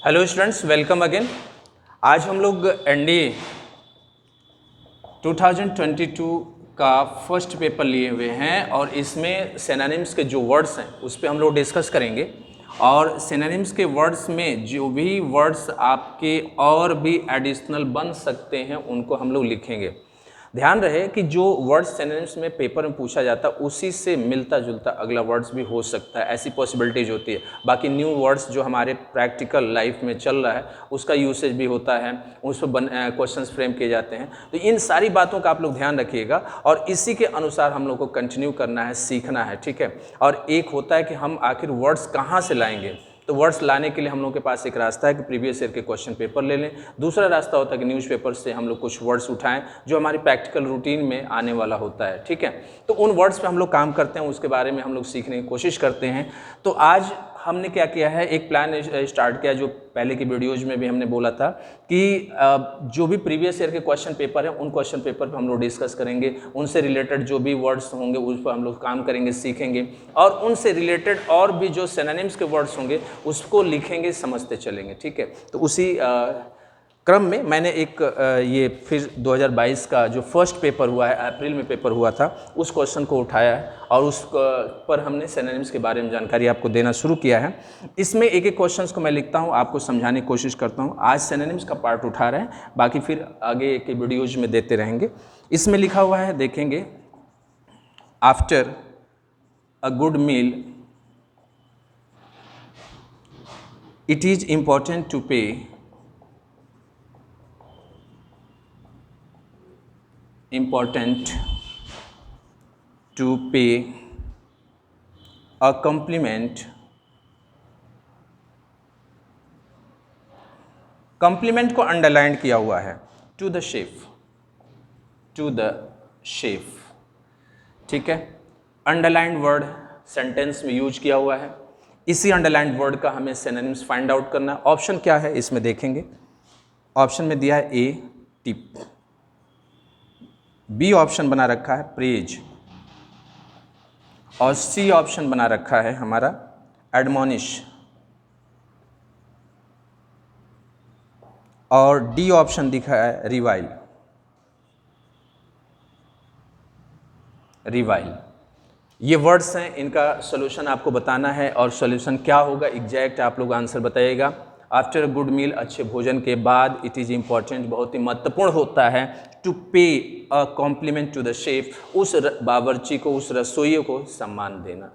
Hello students, welcome again. आज हम लोग एनडीए 2022 का फर्स्ट पेपर लिए हुए हैं और इसमें सिनोनिम्स के जो वर्ड्स हैं उस पर हम लोग डिस्कस करेंगे। और सिनोनिम्स के वर्ड्स में जो भी वर्ड्स आपके और भी एडिशनल बन सकते हैं उनको हम लोग लिखेंगे। ध्यान रहे कि जो वर्ड्स सिनोनिम्स में पेपर में पूछा जाता है उसी से मिलता जुलता अगला वर्ड्स भी हो सकता है, ऐसी पॉसिबिलिटीज होती है। बाकी न्यू वर्ड्स जो हमारे प्रैक्टिकल लाइफ में चल रहा है उसका यूसेज भी होता है, उस पर क्वेश्चंस फ्रेम किए जाते हैं। तो इन सारी बातों का आप लोग ध्यान रखिएगा और इसी के अनुसार हम लोग को कंटिन्यू करना है, सीखना है, ठीक है। और एक होता है कि हम आखिर वर्ड्स कहाँ से लाएंगे। तो वर्ड्स लाने के लिए हम लोग के पास एक रास्ता है कि प्रीवियस ईयर के क्वेश्चन पेपर ले लें। दूसरा रास्ता होता है कि न्यूज़पेपर से हम लोग कुछ वर्ड्स उठाएं जो हमारी प्रैक्टिकल रूटीन में आने वाला होता है, ठीक है। तो उन वर्ड्स पे हम लोग काम करते हैं, उसके बारे में हम लोग सीखने की कोशिश करते हैं। तो आज हमने क्या किया है, एक प्लान स्टार्ट किया जो पहले की वीडियोज में भी हमने बोला था कि जो भी प्रीवियस ईयर के क्वेश्चन पेपर हैं उन क्वेश्चन पेपर पे हम लोग डिस्कस करेंगे, उनसे रिलेटेड जो भी वर्ड्स होंगे उस पर हम लोग काम करेंगे, सीखेंगे और उनसे रिलेटेड और भी जो सिनोनिम्स के वर्ड्स होंगे उसको लिखेंगे, समझते चलेंगे, ठीक है। तो उसी क्रम में मैंने एक ये फिर 2022 का जो फर्स्ट पेपर हुआ है, अप्रैल में पेपर हुआ था, उस क्वेश्चन को उठाया है और उस पर हमने सिनोनिम्स के बारे में जानकारी आपको देना शुरू किया है। इसमें एक एक क्वेश्चंस को मैं लिखता हूँ, आपको समझाने की कोशिश करता हूँ। आज सिनोनिम्स का पार्ट उठा रहे हैं, बाकी फिर आगे के वीडियोज में देते रहेंगे। इसमें लिखा हुआ है, देखेंगे, after a good meal it is important to pay a compliment. Compliment को अंडरलाइन किया हुआ है, टू द शेफ, ठीक है। अंडरलाइंड वर्ड सेंटेंस में यूज किया हुआ है। इसी अंडरलाइंड वर्ड का हमें सिनोनिम्स फाइंड आउट करना है। ऑप्शन क्या है इसमें देखेंगे। ऑप्शन में दिया है ए टिप, बी ऑप्शन बना रखा है प्रेज और सी ऑप्शन बना रखा है हमारा एडमोनिश और डी ऑप्शन दिखा है रिवाइल। ये वर्ड्स हैं, इनका सॉल्यूशन आपको बताना है और सॉल्यूशन क्या होगा एग्जैक्ट आप लोग आंसर बताइएगा। आफ्टर अ गुड मील, अच्छे भोजन के बाद, इट इज़ इम्पॉर्टेंट, बहुत ही महत्वपूर्ण होता है, to pay a compliment to the chef, उस बावर्ची को, उस रसोइये को सम्मान देना,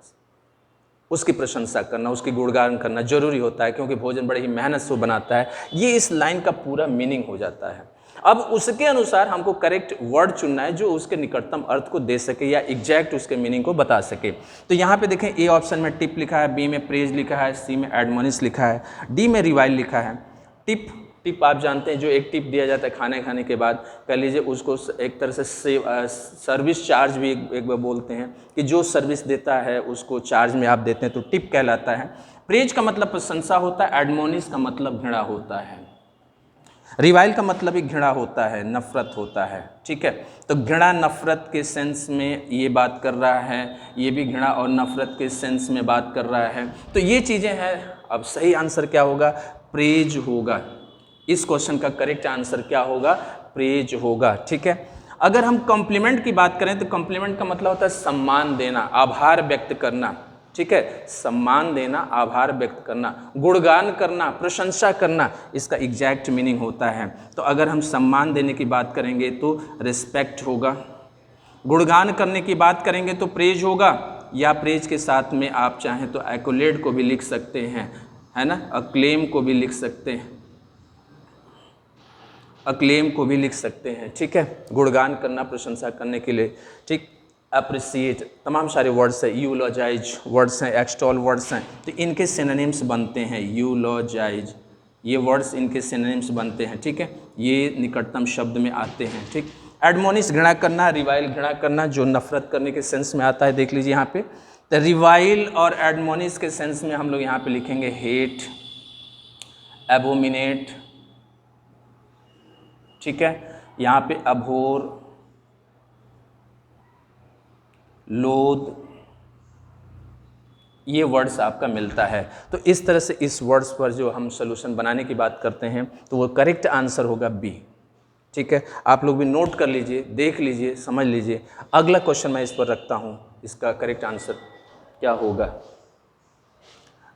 उसकी प्रशंसा करना, उसकी गुणगान करना जरूरी होता है क्योंकि भोजन बड़े ही मेहनत से बनाता है। ये इस लाइन का पूरा मीनिंग हो जाता है। अब उसके अनुसार हमको करेक्ट वर्ड चुनना है जो उसके निकटतम अर्थ को दे सके या एग्जैक्ट उसके मीनिंग को बता सके। तो यहाँ पे देखें, ए ऑप्शन में टिप लिखा है, बी में प्रेज लिखा है, सी में एडमोनिश लिखा है, डी में रिवाइल लिखा है। टिप आप जानते हैं, जो एक टिप दिया जाता है खाने के बाद, कह लीजिए उसको एक तरह से सर्विस चार्ज भी एक बार बोलते हैं कि जो सर्विस देता है उसको चार्ज में आप देते हैं, तो टिप कहलाता है। प्रेज का मतलब प्रशंसा होता है, एडमोनिश का मतलब घृणा होता है, रिवाइल का मतलब ही घृणा होता है, नफरत होता है, ठीक है। तो घृणा नफरत के सेंस में ये बात कर रहा है, ये भी घृणा और नफरत के सेंस में बात कर रहा है। तो ये चीज़ें हैं। अब सही आंसर क्या होगा, प्रेज होगा। इस क्वेश्चन का करेक्ट आंसर क्या होगा, प्रेज होगा, ठीक है। अगर हम कॉम्प्लीमेंट की बात करें तो कॉम्प्लीमेंट का मतलब होता है सम्मान देना, आभार व्यक्त करना, ठीक है। सम्मान देना, आभार व्यक्त करना, गुणगान करना, प्रशंसा करना, इसका एग्जैक्ट मीनिंग होता है। तो अगर हम सम्मान देने की बात करेंगे तो रिस्पेक्ट होगा, गुणगान करने की बात करेंगे तो प्रेज होगा, या प्रेज के साथ में आप चाहें तो एक्कोलेड को भी लिख सकते हैं, है ना, अक्लेम को भी लिख सकते हैं, अक्लेम को भी लिख सकते हैं, ठीक है। गुणगान करना, प्रशंसा करने के लिए, ठीक। अप्रिसिएट, तमाम सारे वर्ड्स हैं, यूलॉजाइज वर्ड्स हैं, एक्सटॉल वर्ड्स हैं, तो इनके सिनोनिम्स बनते हैं। यूलॉजाइज, ये वर्ड्स इनके सिनोनिम्स बनते हैं, ठीक है। ये निकटतम शब्द में आते हैं, ठीक। एडमोनिश घृणा करना, रिवाइल घृणा करना, जो नफरत करने के सेंस में आता है, देख लीजिए यहाँ पे। तो रिवाइल और एडमोनिश के सेंस में हम लोग यहाँ पे लिखेंगे हेट, एबोमिनेट, ठीक है। यहाँ पे अभोर, लोध, ये वर्ड्स आपका मिलता है। तो इस तरह से इस वर्ड्स पर जो हम सोल्यूशन बनाने की बात करते हैं तो वो करेक्ट आंसर होगा बी। ठीक है, आप लोग भी नोट कर लीजिए, देख लीजिए, समझ लीजिए। अगला क्वेश्चन मैं इस पर रखता हूँ, इसका करेक्ट आंसर क्या होगा।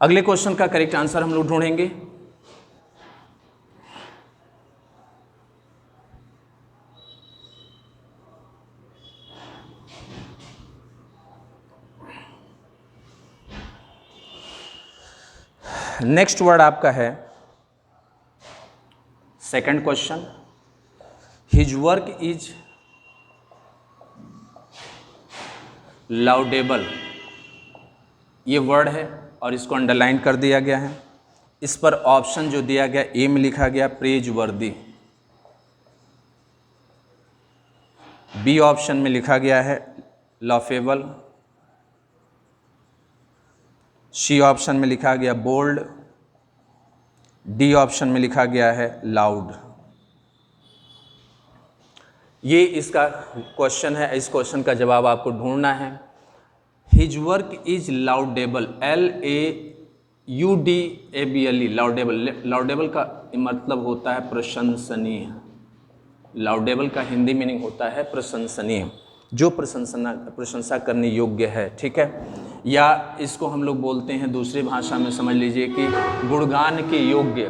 अगले क्वेश्चन का करेक्ट आंसर हम लोग ढूंढेंगे। नेक्स्ट वर्ड आपका है second question, his work is laudable. ये वर्ड है और इसको अंडरलाइन कर दिया गया है। इस पर ऑप्शन जो दिया गया ए में लिखा गया प्रेज वर्दी, बी ऑप्शन में लिखा गया है लॉफेबल, सी ऑप्शन में लिखा गया बोल्ड, डी ऑप्शन में लिखा गया है लाउड। ये इसका क्वेश्चन है, इस क्वेश्चन का जवाब आपको ढूंढना है। His work is laudable, LAUDABLE, laudable. Laudable का मतलब होता है प्रशंसनीय। लाउडेबल का हिंदी मीनिंग होता है प्रशंसनीय, जो प्रशंसा करने योग्य है। ठीक है, या इसको हम लोग बोलते हैं दूसरी भाषा में समझ लीजिए कि गुणगान के योग्य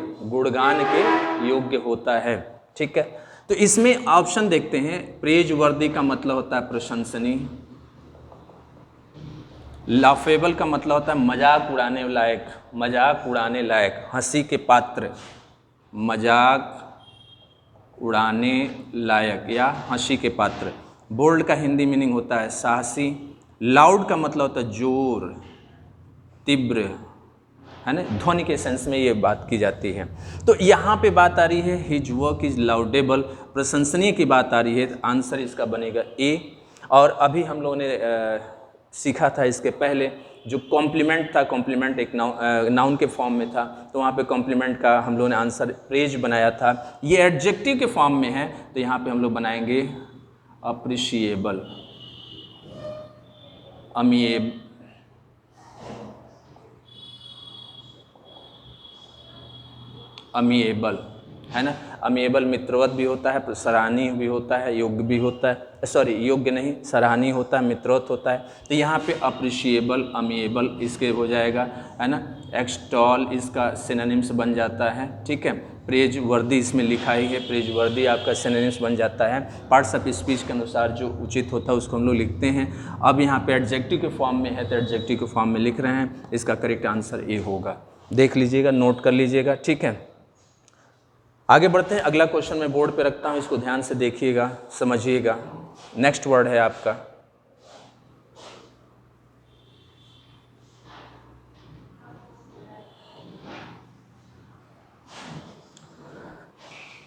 होता है। ठीक है, तो इसमें ऑप्शन देखते हैं। प्रेज वर्दी का मतलब होता है प्रशंसनीय, लाफेबल का मतलब होता है मजाक उड़ाने लायक, हंसी के पात्र, मजाक उड़ाने लायक या हंसी के पात्र। बोल्ड का हिंदी मीनिंग होता है साहसी। लाउड का मतलब होता है जोर, तीव्र, है ना, ध्वनि के सेंस में ये बात की जाती है। तो यहाँ पे बात आ रही है हिज वर्क इज लाउडेबल, प्रशंसनीय की बात आ रही है। आंसर इसका बनेगा ए। और अभी हम लोगों ने सीखा था इसके पहले जो कॉम्प्लीमेंट था, कॉम्प्लीमेंट एक नाउन के फॉर्म में था, तो वहाँ पे कॉम्प्लीमेंट का हम लोगों ने आंसर प्रेज बनाया था। ये एडजेक्टिव के फॉर्म में है तो यहाँ पे हम लोग बनाएंगे अप्रिशिएबल, अमिएबल, है ना। अमिएबल मित्रवत भी होता है, सराहनीय भी होता है, योग्य भी होता है, सॉरी योग्य नहीं, सराहनीय होता है, मित्रवत होता है। तो यहाँ पे अप्रिशिएबल, अमिएबल इसके हो जाएगा, है ना। एक्सटॉल इसका सिनोनिम्स बन जाता है। ठीक है, प्रेज वर्दी इसमें लिखा ही है, प्रेज वर्दी आपका सिनोनिम्स बन जाता है। पार्ट्स ऑफ स्पीच के अनुसार जो उचित होता है उसको हम लोग लिखते हैं। अब यहाँ पे एडजेक्टिव के फॉर्म में है तो एडजेक्टिव के फॉर्म में लिख रहे हैं। इसका करेक्ट आंसर ए होगा। देख लीजिएगा, नोट कर लीजिएगा। ठीक है, आगे बढ़ते हैं। अगला क्वेश्चन मैं बोर्ड पे रखता हूँ, इसको ध्यान से देखिएगा, समझिएगा। नेक्स्ट वर्ड है आपका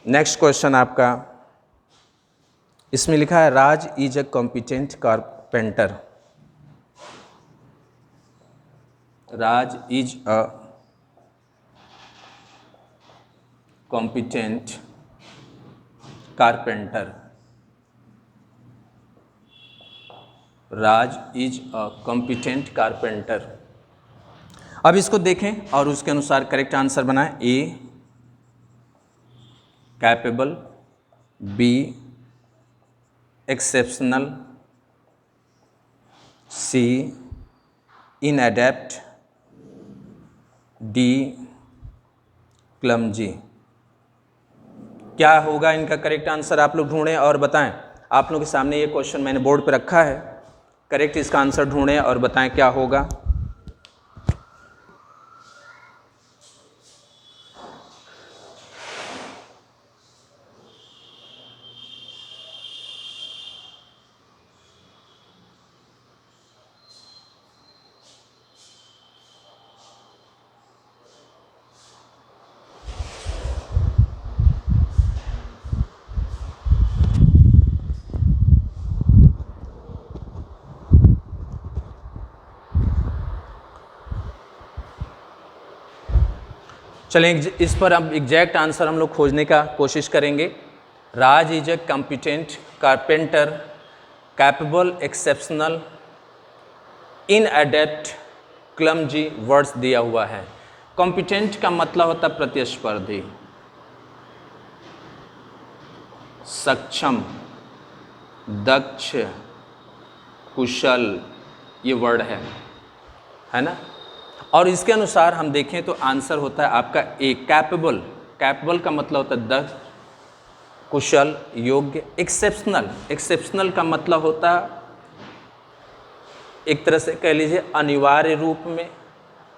नेक्स्ट क्वेश्चन आपका, इसमें लिखा है Raj is a competent carpenter. Raj is a competent carpenter. Raj is a competent carpenter. अब इसको देखें और उसके अनुसार करेक्ट आंसर बनाएं। A capable, B exceptional, C inept, D clumsy. क्या होगा इनका करेक्ट आंसर, आप लोग ढूंढें और बताएं। आप लोगों के सामने ये क्वेश्चन मैंने बोर्ड पे रखा है, करेक्ट इसका आंसर ढूंढें और बताएं क्या होगा। चलें, इस पर अब एग्जैक्ट आंसर हम लोग खोजने का कोशिश करेंगे। Raj is a competent carpenter, capable, exceptional, inept, clumsy words दिया हुआ है। कॉम्पिटेंट का मतलब होता है प्रतिस्पर्धी, सक्षम, दक्ष, कुशल, ये वर्ड है ना। और इसके अनुसार हम देखें तो आंसर होता है आपका ए, कैपेबल। कैपेबल का मतलब होता है दक्ष, कुशल, योग्य। एक्सेप्शनल, एक्सेप्शनल का मतलब होता है एक तरह से कह लीजिए अनिवार्य रूप में,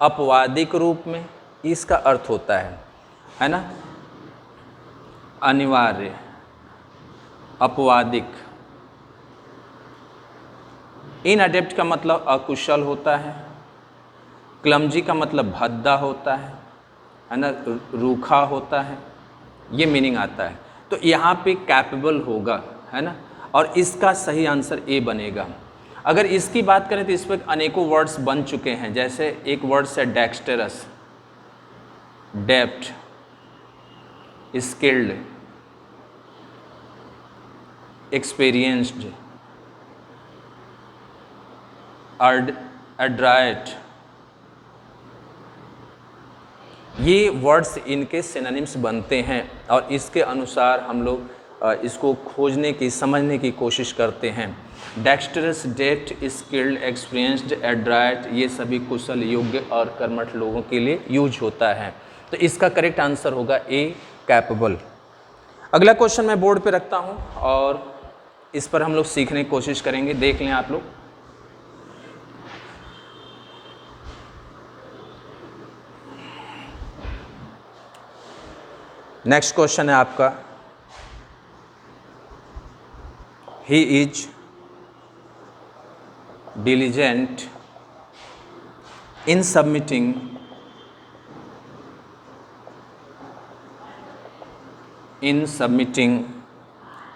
अपवादिक रूप में, इसका अर्थ होता है ना। अनिवार्य, अपवादिक। इनअडेप्ट का मतलब अकुशल होता है। क्लमजी का मतलब भद्दा होता है ना, रूखा होता है, ये मीनिंग आता है। तो यहाँ पे कैपेबल होगा, है ना, और इसका सही आंसर ए बनेगा। अगर इसकी बात करें तो इस पर अनेकों वर्ड्स बन चुके हैं, जैसे एक वर्ड्स है डेक्स्टरस, डेप्ट, स्किल्ड, एक्सपीरियंस्ड, एड्राइट। ये वर्ड्स इनके सिनोनिम्स बनते हैं और इसके अनुसार हम लोग इसको खोजने की, समझने की कोशिश करते हैं। डेक्स्टरस, डेप्ट, स्किल्ड, एक्सपीरियंस्ड, एड्राइट, ये सभी कुशल, योग्य और कर्मठ लोगों के लिए यूज होता है। तो इसका करेक्ट आंसर होगा ए, कैपेबल। अगला क्वेश्चन मैं बोर्ड पे रखता हूँ और इस पर हम लोग सीखने की कोशिश करेंगे। देख लें आप लोग। नेक्स्ट क्वेश्चन है आपका, he is diligent in submitting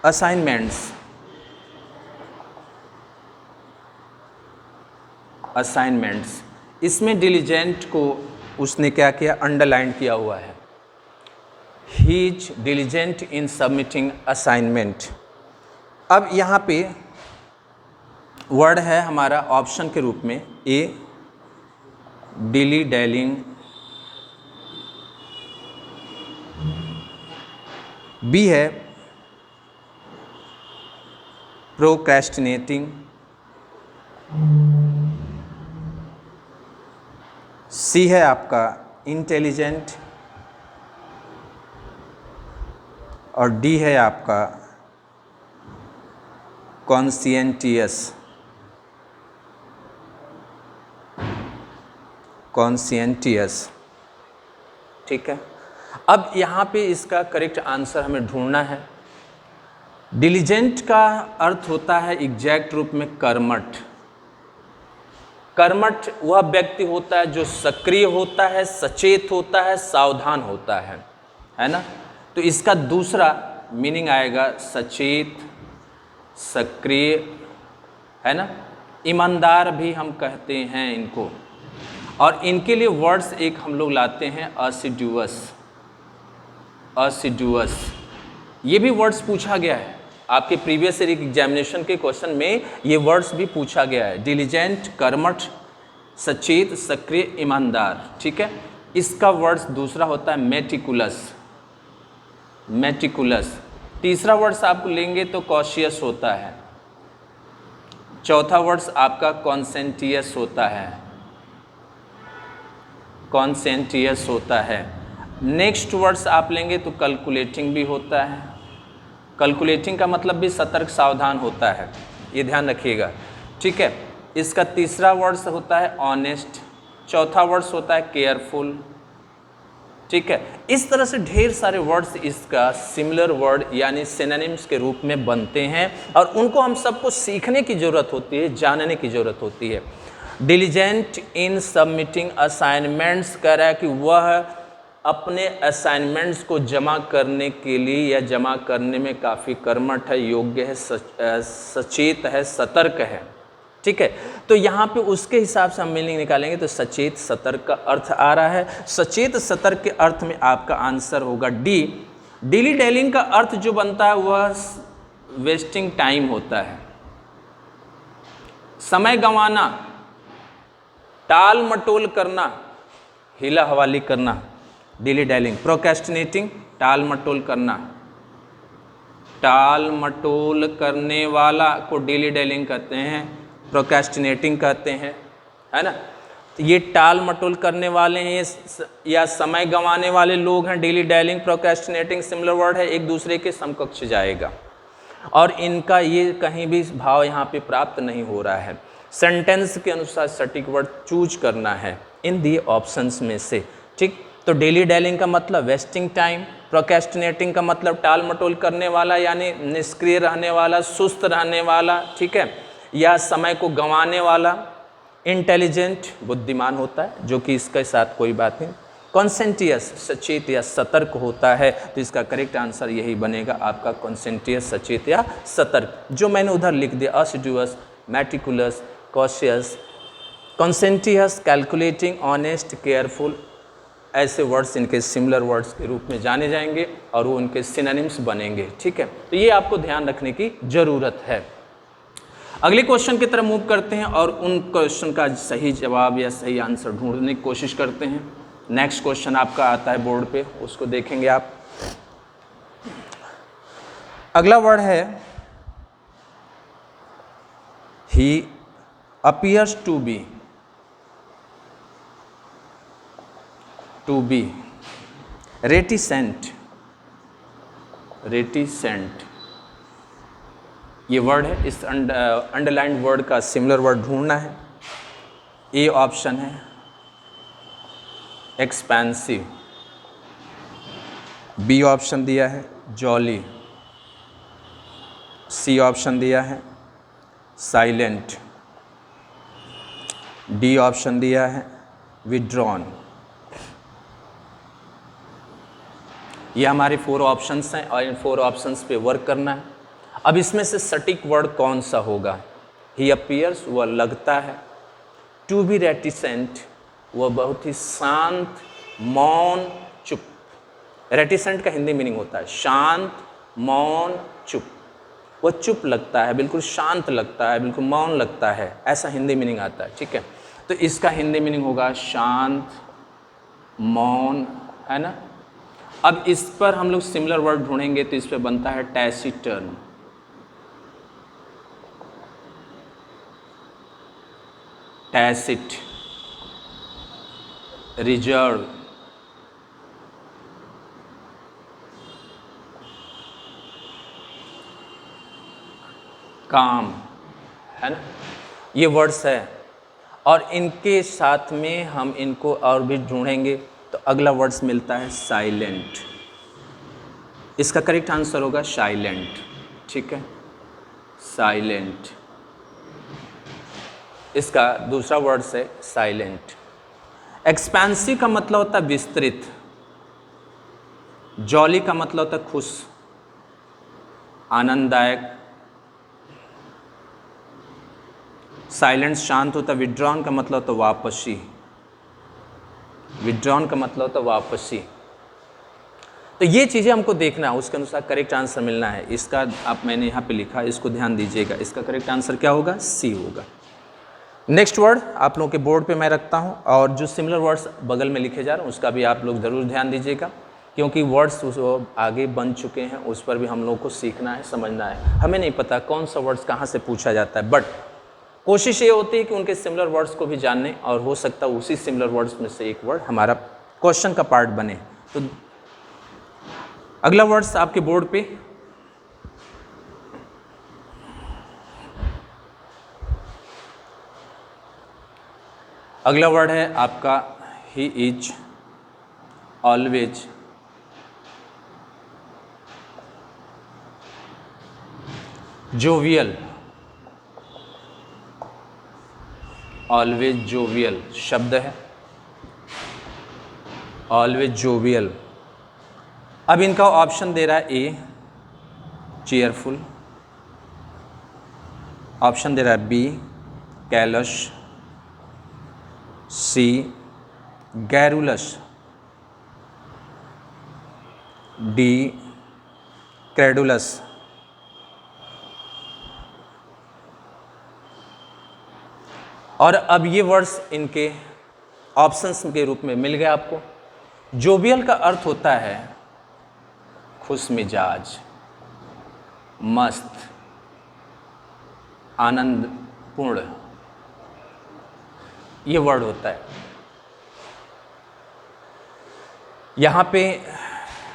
assignments इसमें diligent को उसने क्या किया, अंडरलाइन किया हुआ है। he is diligent in submitting assignment। अब यहाँ पे वर्ड है हमारा ऑप्शन के रूप में ए, डिली डैलिंग, बी है प्रोक्रेस्टिनेटिंग, सी है आपका इंटेलिजेंट और डी है आपका कॉन्सियंटियस। ठीक है। अब यहाँ पे इसका करेक्ट आंसर हमें ढूंढना है। डिलीजेंट का अर्थ होता है एग्जैक्ट रूप में कर्मठ। कर्मठ वह व्यक्ति होता है जो सक्रिय होता है, सचेत होता है, सावधान होता है ना। तो इसका दूसरा मीनिंग आएगा सचेत, सक्रिय, है ना। ईमानदार भी हम कहते हैं इनको। और इनके लिए वर्ड्स एक हम लोग लाते हैं असिड्यूअस। ये भी वर्ड्स पूछा गया है आपके प्रीवियस ईयर एग्जामिनेशन के क्वेश्चन में, ये वर्ड्स भी पूछा गया है। डिलीजेंट, कर्मठ, सचेत, सक्रिय, ईमानदार। ठीक है। इसका वर्ड्स दूसरा होता है मेटिकुलस। तीसरा वर्ड्स आप लेंगे तो कॉशियस होता है। चौथा वर्ड्स आपका कॉन्सेंटियस होता है। नेक्स्ट वर्ड्स आप लेंगे तो कैलकुलेटिंग भी होता है। कैलकुलेटिंग का मतलब भी सतर्क, सावधान होता है, ये ध्यान रखिएगा। ठीक है। इसका तीसरा वर्ड्स होता है ऑनेस्ट, चौथा वर्ड्स होता है केयरफुल। ठीक है। इस तरह से ढेर सारे वर्ड्स इसका सिमिलर वर्ड यानी सिनोनिम्स के रूप में बनते हैं और उनको हम सबको सीखने की ज़रूरत होती है, जानने की ज़रूरत होती है। डिलीजेंट इन सबमिटिंग असाइनमेंट्स कह रहा है कि वह अपने असाइनमेंट्स को जमा करने के लिए या जमा करने में काफ़ी कर्मठ है, योग्य है, सचेत है, सतर्क है। ठीक है। तो यहाँ पे उसके हिसाब से हम मीनिंग निकालेंगे तो सचेत, सतर्क का अर्थ आ रहा है। सचेत, सतर्क के अर्थ में आपका आंसर होगा डी। डिली डेलिंग का अर्थ जो बनता है वह वेस्टिंग टाइम होता है, समय गंवाना, टाल मटोल करना, हीला हवाली करना, डिली डैलिंग। प्रोक्रेस्टिनेटिंग, टाल मटोल करना, टाल मटोल करने वाला को डिली डैलिंग कहते हैं, प्रोक्रेस्टिनेटिंग कहते हैं, है ना। तो ये टाल मटोल करने वाले हैं या समय गंवाने वाले लोग हैं। डिली डैलिंग, प्रोक्रेस्टिनेटिंग सिमिलर वर्ड है, एक दूसरे के समकक्ष जाएगा और इनका ये कहीं भी भाव यहाँ पे प्राप्त नहीं हो रहा है। सेंटेंस के अनुसार सटीक वर्ड चूज करना है इन दी ऑप्शंस में से, ठीक। तो डेली डैलिंग का मतलब वेस्टिंग टाइम, प्रोक्रेस्टिनेटिंग का मतलब टाल मटोल करने वाला यानी निष्क्रिय रहने वाला, सुस्त रहने वाला, ठीक है, या समय को गंवाने वाला। इंटेलिजेंट बुद्धिमान होता है, जो कि इसके साथ कोई बात नहीं। कॉन्सेंटियस सचेत या सतर्क होता है, तो इसका करेक्ट आंसर यही बनेगा आपका कॉन्सेंटियस, सचेत या सतर्क। जो मैंने उधर लिख दिया, assiduous, meticulous, cautious, conscientious, calculating, honest, careful, ऐसे वर्ड्स इनके सिमिलर वर्ड्स के रूप में जाने जाएंगे और वो उनके सिनोनिम्स बनेंगे, ठीक है। तो ये आपको ध्यान रखने की ज़रूरत है। अगले क्वेश्चन की तरफ मूव करते हैं और उन क्वेश्चन का सही जवाब या सही आंसर ढूंढने की कोशिश करते हैं। नेक्स्ट क्वेश्चन आपका आता है बोर्ड पे, उसको देखेंगे आप। अगला वर्ड है he appears to be reticent, reticent ये वर्ड है। इस अंडरलाइंड वर्ड का सिमिलर वर्ड ढूंढना है। ए ऑप्शन है एक्सपेंसिव, बी ऑप्शन दिया है जॉली, सी ऑप्शन दिया है साइलेंट, डी ऑप्शन दिया है विड्रॉन। ये हमारे 4 ऑप्शंस हैं और इन 4 ऑप्शंस पे वर्क करना है। अब इसमें से सटीक वर्ड कौन सा होगा? ही अपीयर्स, वह लगता है। टू बी रेटिसेंट, वह बहुत ही शांत, मौन, चुप। रेटिसेंट का हिंदी मीनिंग होता है शांत, मौन, चुप। वह चुप लगता है, बिल्कुल शांत लगता है, बिल्कुल मौन लगता है, ऐसा हिंदी मीनिंग आता है, ठीक है। तो इसका हिंदी मीनिंग होगा शांत, मौन, है ना। अब इस पर हम लोग सिमिलर वर्ड ढूंढेंगे तो इस पर बनता है टैसिटर्न, टैसिट, रिजर्व, काम, है ना। ये वर्ड्स है और इनके साथ में हम इनको और भी ढूंढेंगे तो अगला वर्ड्स मिलता है साइलेंट। इसका करेक्ट आंसर होगा साइलेंट, ठीक है, साइलेंट। इसका दूसरा वर्ड्स है साइलेंट। एक्सपेंसिव का मतलब होता है विस्तृत, जॉली का मतलब होता है खुश, आनंददायक, साइलेंट शांत होता है। विड्रॉन का मतलब होता है वापसी, विड्रॉन का मतलब होता है वापसी। तो ये चीज़ें हमको देखना है, उसके अनुसार करेक्ट आंसर मिलना है। इसका आप मैंने यहाँ पे लिखा, इसको ध्यान दीजिएगा। इसका करेक्ट आंसर क्या होगा? सी होगा। नेक्स्ट वर्ड आप लोगों के बोर्ड पे मैं रखता हूँ और जो सिमिलर वर्ड्स बगल में लिखे जा रहे हैं उसका भी आप लोग ज़रूर ध्यान दीजिएगा, क्योंकि वर्ड्स आगे बन चुके हैं, उस पर भी हम लोग को सीखना है, समझना है। हमें नहीं पता कौन सा वर्ड्स कहाँ से पूछा जाता है, बट कोशिश ये होती है कि उनके सिमिलर वर्ड्स को भी जानने, और हो सकता है उसी सिमिलर वर्ड्स में से एक वर्ड हमारा क्वेश्चन का पार्ट बने। तो अगला वर्ड्स आपके बोर्ड पे अगला वर्ड है आपका he is always jovial, always jovial शब्द है, ऑलवेज जोवियल। अब इनका ऑप्शन दे रहा है ए चेयरफुल, ऑप्शन दे रहा है बी कैलश, सी गैरुलस, डी क्रेडुलस। और अब ये वर्ड्स इनके ऑप्शंस के रूप में मिल गए आपको। जोवियल का अर्थ होता है खुश मिजाज, मस्त, आनंदपूर्ण, ये वर्ड होता है। यहाँ पे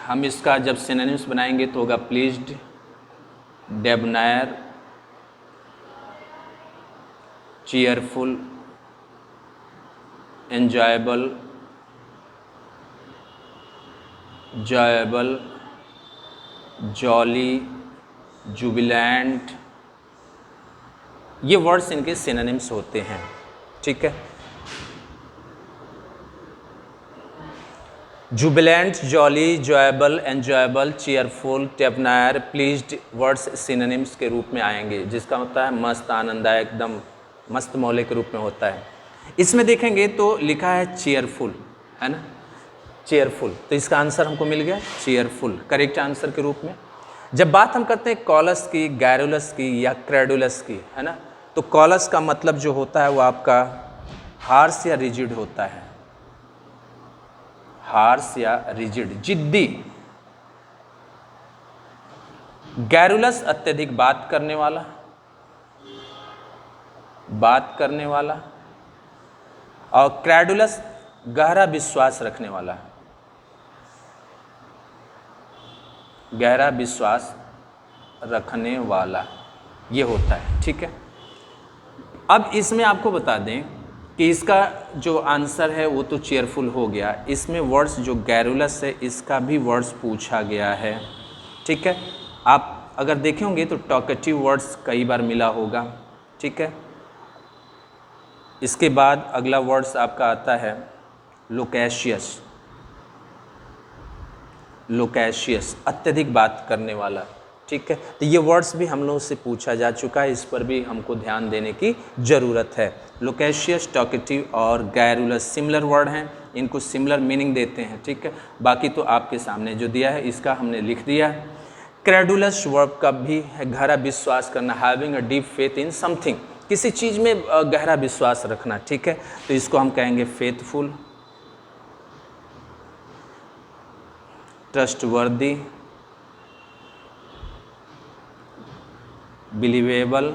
हम इसका जब सिनोनिम्स बनाएंगे तो होगा pleased, debonair, cheerful, enjoyable, joyable, jolly, jubilant, ये वर्ड्स इनके सिनोनिम्स होते हैं। ठीक है, jubilant, jolly, joyable, enjoyable, cheerful, debonair, pleased words synonyms के रूप में आएंगे, जिसका होता है मस्त, आनंददायक, एकदम मस्त मौले के रूप में होता है। इसमें देखेंगे तो लिखा है चीयरफुल, है ना, चीयरफुल, तो इसका आंसर हमको मिल गया चीयरफुल करेक्ट आंसर के रूप में। जब बात हम करते हैं कॉलस की, गैरुलस की या क्रेडुलस की, है ना, तो कॉलस का मतलब जो होता है वो आपका हार्श या रिजिड होता है, हार्श या रिजिड, जिद्दी। गैरुलस अत्यधिक बात करने वाला, बात करने वाला, और क्रेडुलस गहरा विश्वास रखने वाला, गहरा विश्वास रखने वाला, ये होता है। ठीक है, अब इसमें आपको बता दें कि इसका जो आंसर है वो तो चीयरफुल हो गया। इसमें वर्ड्स जो गैरुलस है इसका भी वर्ड्स पूछा गया है। ठीक है, आप अगर देखे होंगे तो टॉकेटिव वर्ड्स कई बार मिला होगा। ठीक है, इसके बाद अगला वर्ड्स आपका आता है लोकेशियस, लोकेशियस अत्यधिक बात करने वाला। ठीक है, तो ये वर्ड्स भी हम लोगों से पूछा जा चुका है, इस पर भी हमको ध्यान देने की ज़रूरत है। लोकेशियस, टॉकेटिव और गैरुलस सिमिलर वर्ड हैं, इनको सिमिलर मीनिंग देते हैं। ठीक है, बाकी तो आपके सामने जो दिया है इसका हमने लिख दिया है। क्रेडुलस वर्ब का भी है गहरा विश्वास करना, having a deep faith in something, किसी चीज़ में गहरा विश्वास रखना। ठीक है, तो इसको हम कहेंगे फेथफुल, ट्रस्टवर्दी, बिलीवेबल,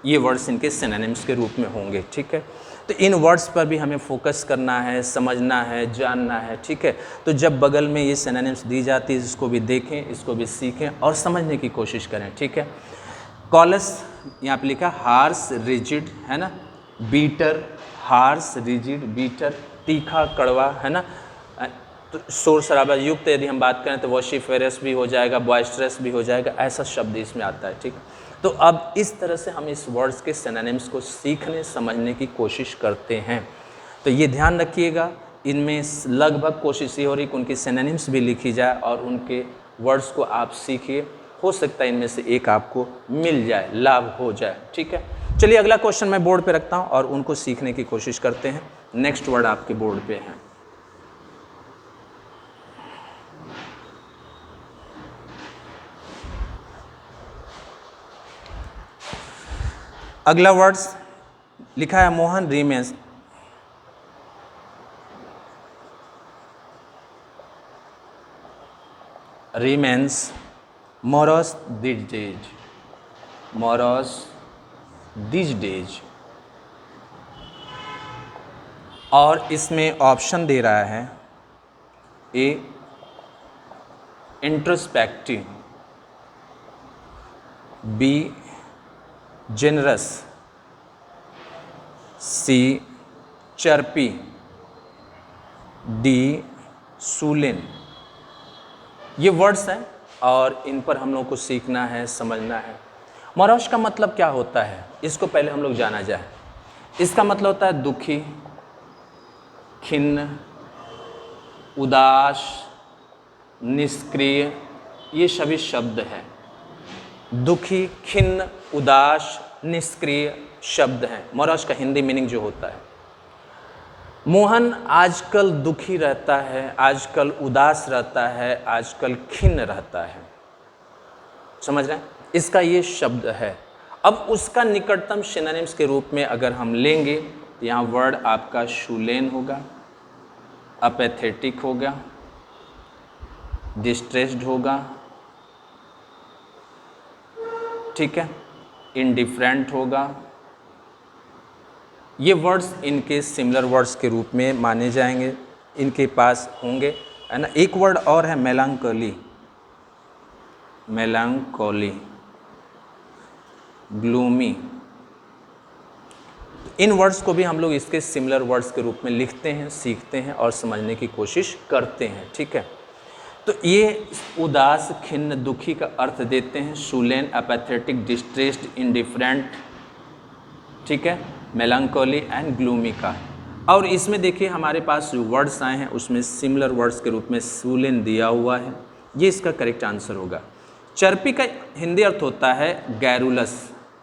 ये वर्ड्स इनके सिनोनिम्स के रूप में होंगे। ठीक है, तो इन वर्ड्स पर भी हमें फोकस करना है, समझना है, जानना है। ठीक है, तो जब बगल में ये सिनोनिम्स दी जाती है इसको भी देखें, इसको भी सीखें और समझने की कोशिश करें। ठीक है, कॉलस यहाँ पे लिखा हार्श, रिजिड, है ना, बीटर, हार्श, रिजिड, बीटर, तीखा, कड़वा, है ना, तो शोर शराबा युक्त यदि हम बात करें तो वॉशिफेरस भी हो जाएगा, बॉयस्ट्रस भी हो जाएगा, ऐसा शब्द इसमें आता है। ठीक, तो अब इस तरह से हम इस वर्ड्स के सिनोनिम्स को सीखने समझने की कोशिश करते हैं। तो ये ध्यान रखिएगा, इनमें लगभग कोशिश ये हो रही कि उनकी सिनोनिम्स भी लिखी जाए और उनके वर्ड्स को आप सीखिए, हो सकता है इनमें से एक आपको मिल जाए, लाभ हो जाए। ठीक है, चलिए अगला क्वेश्चन मैं बोर्ड पे रखता हूँ और उनको सीखने की कोशिश करते हैं। नेक्स्ट वर्ड आपके बोर्ड पे है, अगला वर्ड्स लिखा है Mohan remains, remains Morris this days, Morris this days, और इसमें ऑप्शन दे रहा है ए इंट्रोस्पेक्टिव, बी जेनरस, सी चर्पी, डी सूलिन। ये वर्ड्स हैं और इन पर हम लोग को सीखना है, समझना है। मोरस का मतलब क्या होता है इसको पहले हम लोग जाना जाए। इसका मतलब होता है दुखी, खिन्न, उदास, निष्क्रिय, ये सभी शब्द हैं। दुखी, खिन्न, उदास, निष्क्रिय शब्द हैं। मोरस का हिंदी मीनिंग जो होता है, मोहन आजकल दुखी रहता है, आजकल उदास रहता है, आजकल खिन्न रहता है। समझ रहे हैं? इसका ये शब्द है। अब उसका निकटतम सिनोनिम्स के रूप में अगर हम लेंगे तो यहाँ वर्ड आपका शूलेन होगा, अपैथेटिक होगा, डिस्ट्रेस्ड होगा, ठीक है, इंडिफरेंट होगा। ये वर्ड्स इनके सिमिलर वर्ड्स के रूप में माने जाएंगे, इनके पास होंगे, है ना। एक वर्ड और है मेलांकोली, मेलांकोली, ग्लूमी। इन वर्ड्स को भी हम लोग इसके सिमिलर वर्ड्स के रूप में लिखते हैं, सीखते हैं और समझने की कोशिश करते हैं, ठीक है। तो ये उदास, खिन्न, दुखी का अर्थ देते हैं। शूलेन, अपैथेटिक, डिस्ट्रेस्ड, इंडिफरेंट, ठीक है, मेलांकोली एंड ग्लूमी का। और इसमें देखिए हमारे पास जो वर्ड्स आए हैं उसमें सिमिलर वर्ड्स के रूप में शूलेन दिया हुआ है, ये इसका करेक्ट आंसर होगा। चर्पी का हिंदी अर्थ होता है गैरुलस,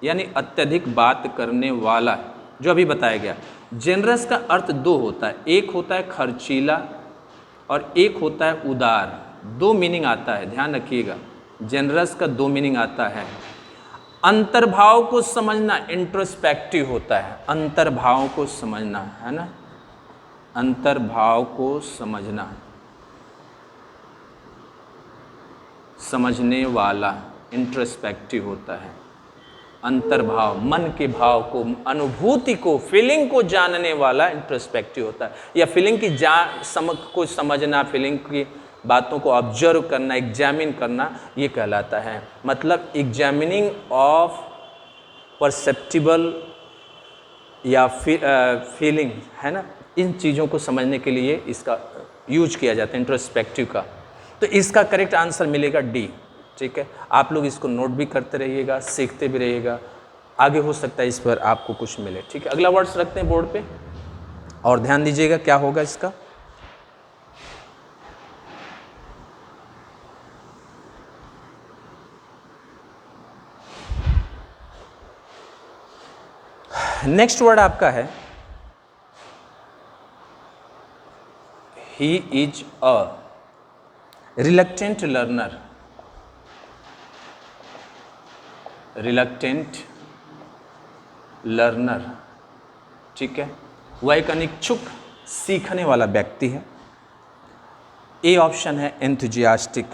यानी अत्यधिक बात करने वाला, जो अभी बताया गया। जेनरस का अर्थ दो होता है, एक होता है खर्चीला और एक होता है उदार। दो मीनिंग आता है, ध्यान रखिएगा। जेनरस का दो मीनिंग आता है। अंतर्भाव को समझना इंट्रोस्पेक्टिव होता है, अंतर्भाव को समझना, है ना, अंतर्भाव को समझना, समझने वाला इंट्रोस्पेक्टिव होता है। अंतर्भाव, मन के भाव को, अनुभूति को, फीलिंग को जानने वाला इंट्रोस्पेक्टिव होता है। या फीलिंग की को समझना, फीलिंग की बातों को ऑब्जर्व करना, एग्जामिन करना, ये कहलाता है। मतलब एग्जामिनिंग ऑफ परसेप्टिबल या फीलिंग, है ना, इन चीज़ों को समझने के लिए इसका यूज किया जाता है, इंट्रोस्पेक्टिव का। तो इसका करेक्ट आंसर मिलेगा डी, ठीक है। आप लोग इसको नोट भी करते रहिएगा, सीखते भी रहिएगा, आगे हो सकता है इस पर आपको कुछ मिले, ठीक है। अगला वर्ड्स रखते हैं बोर्ड पे और ध्यान दीजिएगा क्या होगा इसका। नेक्स्ट वर्ड आपका है he is a reluctant learner, reluctant learner, ठीक है। वह एक अनिच्छुक सीखने वाला व्यक्ति है। ए ऑप्शन है एंथुजियास्टिक,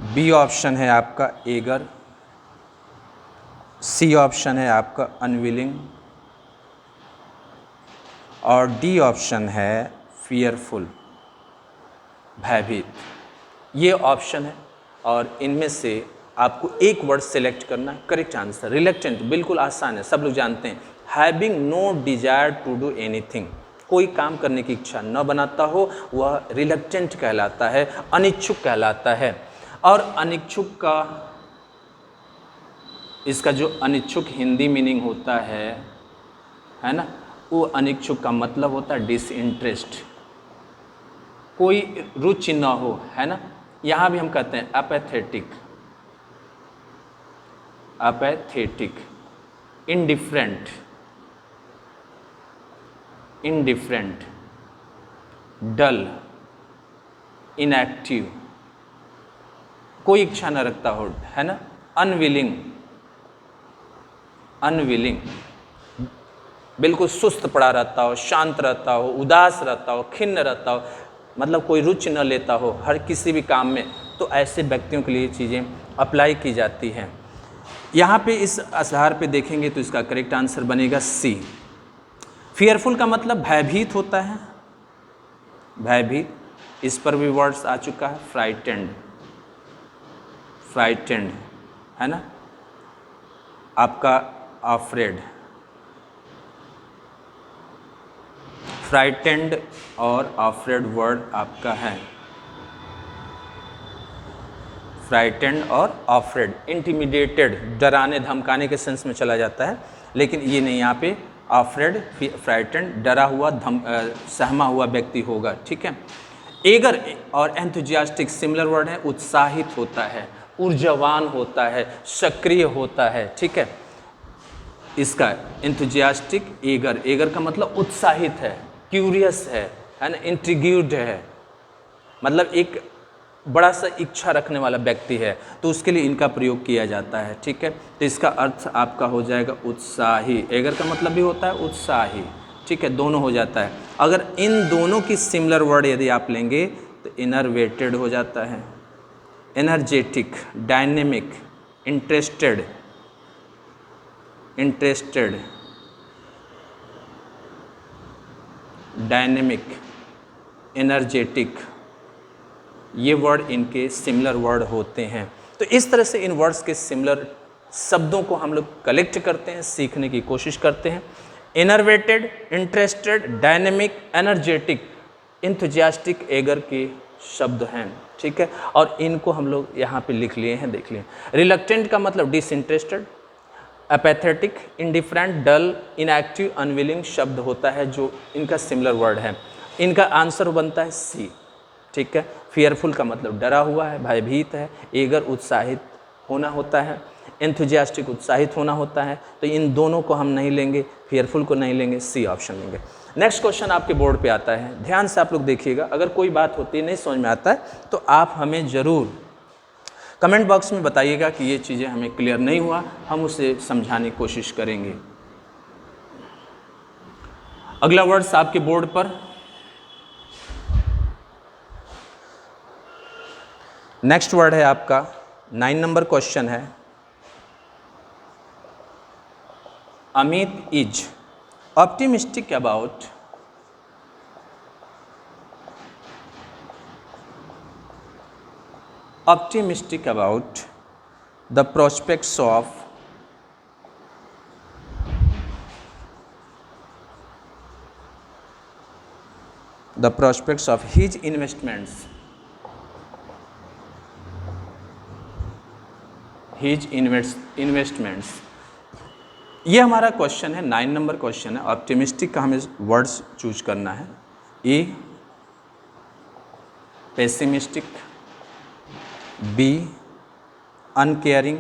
बी ऑप्शन है आपका एगर, सी ऑप्शन है आपका अनविलिंग और डी ऑप्शन है फियरफुल, भयभीत। ये ऑप्शन है और इनमें से आपको एक वर्ड सेलेक्ट करना है, करेक्ट आंसर। रिलक्टेंट बिल्कुल आसान है, सब लोग जानते हैं। Having no desire to do anything, कोई काम करने की इच्छा न बनाता हो, वह रिलक्टेंट कहलाता है, अनिच्छुक कहलाता है। और अनिच्छुक का, इसका जो अनिच्छुक हिंदी मीनिंग होता है ना, वो अनिच्छुक का मतलब होता है डिसइंटरेस्ट, कोई रुचि न हो, है ना। यहाँ भी हम कहते हैं अपैथेटिक, अपैथेटिक, इंडिफरेंट, इंडिफरेंट, डल, इनएक्टिव, कोई इच्छा न रखता हो, है ना। अनविलिंग, अनविलिंग, बिल्कुल सुस्त पड़ा रहता हो, शांत रहता हो, उदास रहता हो, खिन्न रहता हो, मतलब कोई रुचि न लेता हो हर किसी भी काम में, तो ऐसे व्यक्तियों के लिए चीज़ें अप्लाई की जाती हैं। यहाँ पे इस आधार पे देखेंगे तो इसका करेक्ट आंसर बनेगा सी। फियरफुल का मतलब भयभीत होता है, भयभीत, इस पर भी वर्ड्स आ चुका है। फ्राइटेंड, फ्राइटेंड, है ना। आपका अफ्रेड, फ्राइटेंड और अफ्रेड वर्ड आपका है। फ्राइटेंड और अफ्रेड, इंटिमिडेटेड, डराने धमकाने के सेंस में चला जाता है, लेकिन ये नहीं, यहाँ पे अफ्रेड, फ्राइटेंड, डरा हुआ, सहमा हुआ व्यक्ति होगा, ठीक है। एगर और एंथुजियास्टिक सिमिलर वर्ड है, उत्साहित होता है, ऊर्जावान होता है, सक्रिय होता है, ठीक है। इसका एंथुजियास्टिक, एगर, एगर का मतलब उत्साहित है, क्यूरियस है ना, इंट्रिग्यूड है, मतलब एक बड़ा सा इच्छा रखने वाला व्यक्ति है तो उसके लिए इनका प्रयोग किया जाता है। ठीक है, तो इसका अर्थ आपका हो जाएगा उत्साही। एगर का मतलब भी होता है उत्साही। ठीक है, दोनों हो जाता है। अगर इन दोनों की सिमिलर वर्ड यदि आप लेंगे तो इनरवेटेड हो जाता है, energetic, dynamic, interested, dynamic, energetic, ये वर्ड इनके सिमिलर वर्ड होते हैं। तो इस तरह से इन वर्ड्स के सिमिलर शब्दों को हम लोग कलेक्ट करते हैं, सीखने की कोशिश करते हैं। Innervated, interested, dynamic, energetic, enthusiastic, eager के शब्द हैं। ठीक है, और इनको हम लोग यहाँ पे लिख लिए हैं, देख लिए। रिलक्टेंट का मतलब डिसइंटरेस्टेड, अपैथेटिक, इंडिफरेंट, डल, इनएक्टिव, अनविलिंग शब्द होता है जो इनका सिमिलर वर्ड है। इनका आंसर बनता है सी। ठीक है, फियरफुल का मतलब डरा हुआ है, भयभीत है। एगर उत्साहित होना होता है, एंथुजियास्टिक उत्साहित होना होता है। तो इन दोनों को हम नहीं लेंगे, फियरफुल को नहीं लेंगे, सी ऑप्शन लेंगे। नेक्स्ट क्वेश्चन आपके बोर्ड पे आता है, ध्यान से आप लोग देखिएगा। अगर कोई बात होती है नहीं समझ में आता है तो आप हमें ज़रूर कमेंट बॉक्स में बताइएगा कि ये चीज़ें हमें क्लियर नहीं हुआ, हम उसे समझाने की कोशिश करेंगे। अगला वर्ड्स आपके बोर्ड पर, नेक्स्ट वर्ड है आपका 9 नंबर क्वेश्चन है, Amit is optimistic about the prospects of his investments, ये हमारा क्वेश्चन है, 9 नंबर क्वेश्चन है। ऑप्टिमिस्टिक का हमें वर्ड्स चूज करना है। ए पेसिमिस्टिक, बी अनकेयरिंग,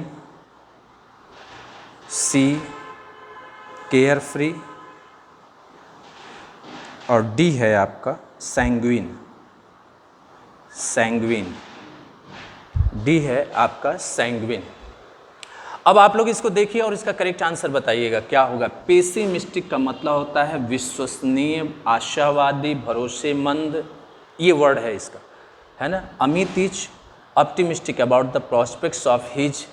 सी केयर फ्री, और डी है आपका सैंग्विन। डी है आपका सैंग्विन। अब आप लोग इसको देखिए और इसका करेक्ट आंसर बताइएगा क्या होगा। पेसिमिस्टिक का मतलब होता है विश्वसनीय, आशावादी, भरोसेमंद, ये वर्ड है इसका, है ना। Amit is optimistic about the prospects of his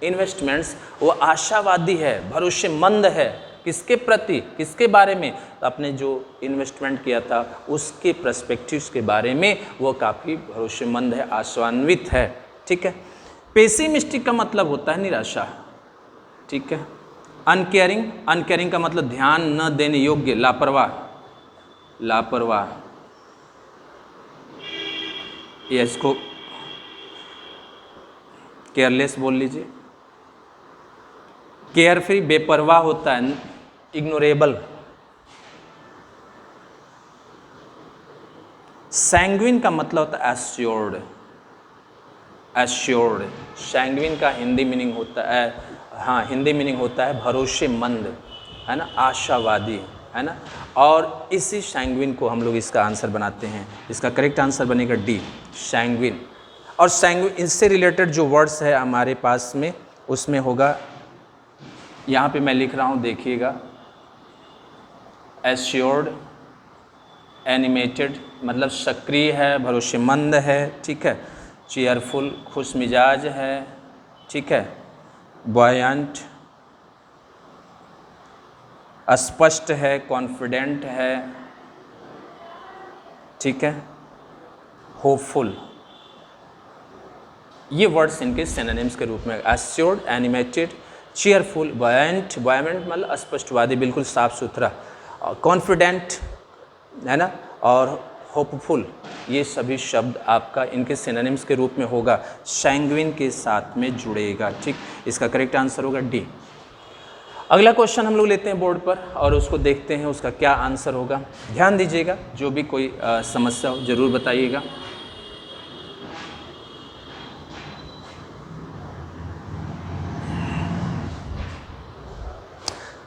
investments, वो आशावादी है, भरोसेमंद है, किसके प्रति, किसके बारे में, तो आपने जो इन्वेस्टमेंट किया था उसके पर्सपेक्टिव्स के बारे में वो काफ़ी भरोसेमंद है, आशान्वित है। ठीक है, पेसिमिस्टिक का मतलब होता है निराशा। ठीक है, अनकेयरिंग का मतलब ध्यान न देने योग्य, लापरवाह, ये इसको केयरलेस बोल लीजिए। केयर फ्री बेपरवाह होता है, इग्नोरेबल। सैंग्विन का मतलब होता है एश्योर्ड। सैंग्विन का हिंदी मीनिंग होता है, हिंदी मीनिंग होता है भरोसेमंद, है ना, आशावादी, है ना। और इसी सैंग्विन को हम लोग इसका आंसर बनाते हैं। इसका करेक्ट आंसर बनेगा डी, सैंग्विन। और सैंग्विन, इससे रिलेटेड जो वर्ड्स है हमारे पास में, उसमें होगा, यहाँ पे मैं लिख रहा हूँ, देखिएगा। एश्योर्ड, एनिमेटेड मतलब सक्रिय है, भरोसेमंद है। ठीक है, चेयरफुल खुश मिजाज है। ठीक है, बॉयंट स्पष्ट है, कॉन्फिडेंट है। ठीक है, होपफुल, ये वर्ड्स इनके सिनोनिम्स के रूप में, एश्योर्ड, एनिमेटेड, चीयरफुल, बॉयंट मतलब स्पष्टवादी, बिल्कुल साफ सुथरा, कॉन्फिडेंट, है ना, और होपफुल, ये सभी शब्द आपका इनके सिनोनिम्स के रूप में होगा, सैंग्विन के साथ में जुड़ेगा। ठीक, इसका करेक्ट आंसर होगा डी। अगला क्वेश्चन हम लोग लेते हैं बोर्ड पर और उसको देखते हैं उसका क्या आंसर होगा। ध्यान दीजिएगा, जो भी कोई समस्या हो ज़रूर बताइएगा।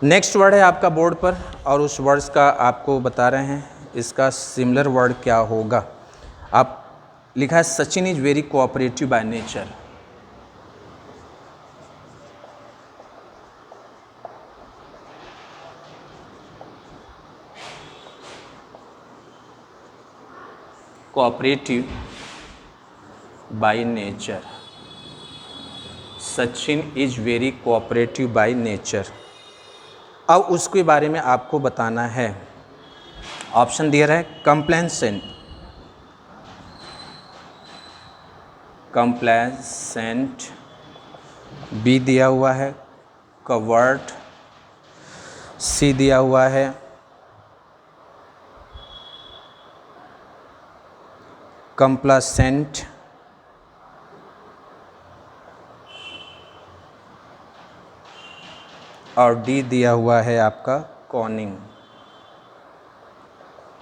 नेक्स्ट वर्ड है आपका बोर्ड पर और उस वर्ड्स का आपको बता रहे हैं इसका सिमिलर वर्ड क्या होगा। आप लिखा है Sachin is very cooperative by nature. Cooperative by nature, Sachin is very cooperative by nature. अब उसके बारे में आपको बताना है। ऑप्शन दिया है कंप्लेसेंट, कंप्लेसेंट, बी दिया हुआ है कवर्ट, सी दिया हुआ है कंप्लेसेंट, और डी दिया हुआ है आपका कॉनिंग,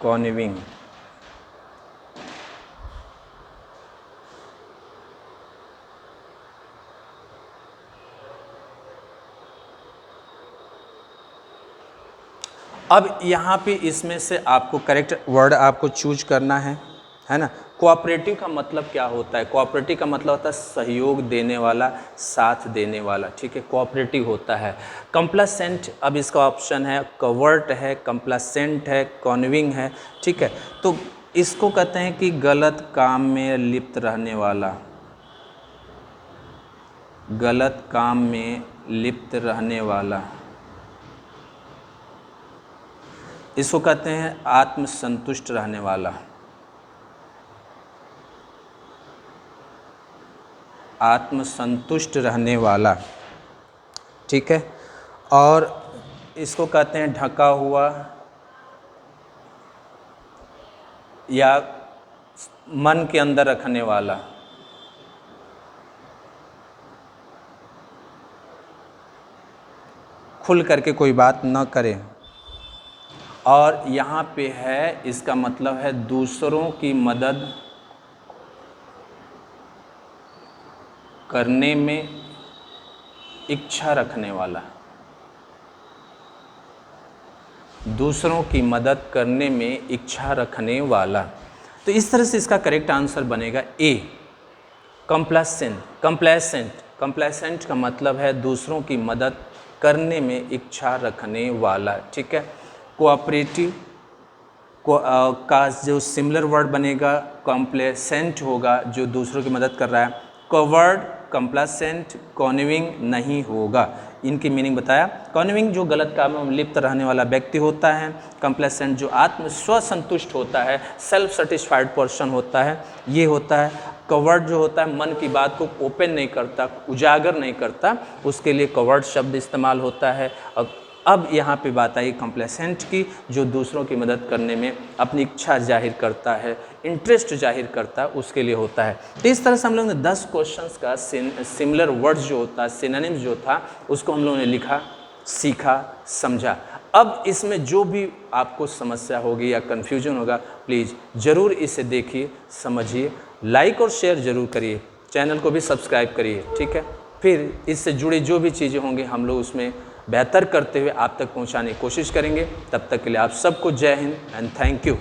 कॉनिविंग। अब यहाँ पे इसमें से आपको करेक्ट वर्ड आपको चूज करना है ना। कोऑपरेटिव का मतलब क्या होता है? कोऑपरेटिव का मतलब होता है सहयोग देने वाला, साथ देने वाला, ठीक है, कोऑपरेटिव होता है। कंप्लेसेंट, अब इसका ऑप्शन है कवर्ट है, कंप्लेसेंट है, कॉन्विंग है, ठीक है। तो इसको कहते हैं कि गलत काम में लिप्त रहने वाला, गलत काम में लिप्त रहने वाला। इसको कहते हैं आत्मसंतुष्ट रहने वाला, आत्मसंतुष्ट रहने वाला, ठीक है। और इसको कहते हैं ढका हुआ या मन के अंदर रखने वाला, खुल करके कोई बात न करे। और यहाँ पे है, इसका मतलब है दूसरों की मदद करने में इच्छा रखने वाला, दूसरों की मदद करने में इच्छा रखने वाला। तो इस तरह से इसका करेक्ट आंसर बनेगा ए, कंप्लेसेंट। कंप्लेसेंट, कंप्लेसेंट का मतलब है दूसरों की मदद करने में इच्छा रखने वाला, ठीक है। कोऑपरेटिव का जो सिमिलर वर्ड बनेगा कंप्लेसेंट होगा, जो दूसरों की मदद कर रहा है। कवर्ड, कंप्लेसेंट, कॉन्विंग नहीं होगा। इनकी मीनिंग बताया। कॉन्विंग जो गलत कामों में लिप्त रहने वाला व्यक्ति होता है, कंप्लेसेंट जो आत्म स्वसंतुष्ट होता है, सेल्फ सेटिस्फाइड पर्सन होता है, ये होता है। कवर्ड जो होता है मन की बात को ओपन नहीं करता, उजागर नहीं करता, उसके लिए कवर्ड शब्द इस्तेमाल होता है। अब यहाँ पे बात आई कंप्लेसेंट की, जो दूसरों की मदद करने में अपनी इच्छा जाहिर करता है, इंटरेस्ट जाहिर करता है, उसके लिए होता है। तो इस तरह से हम लोग ने 10 क्वेश्चंस का सिमिलर वर्ड्स जो होता है, सिनोनिम्स जो था, उसको हम लोगों ने लिखा, सीखा, समझा। अब इसमें जो भी आपको समस्या होगी या कन्फ्यूजन होगा, प्लीज़ ज़रूर इसे देखिए, समझिए, लाइक और शेयर ज़रूर करिए, चैनल को भी सब्सक्राइब करिए, ठीक है। फिर इससे जुड़ी जो भी चीज़ें होंगी हम लोग उसमें बेहतर करते हुए आप तक पहुंचाने की कोशिश करेंगे। तब तक के लिए आप सबको जय हिंद एंड थैंक यू।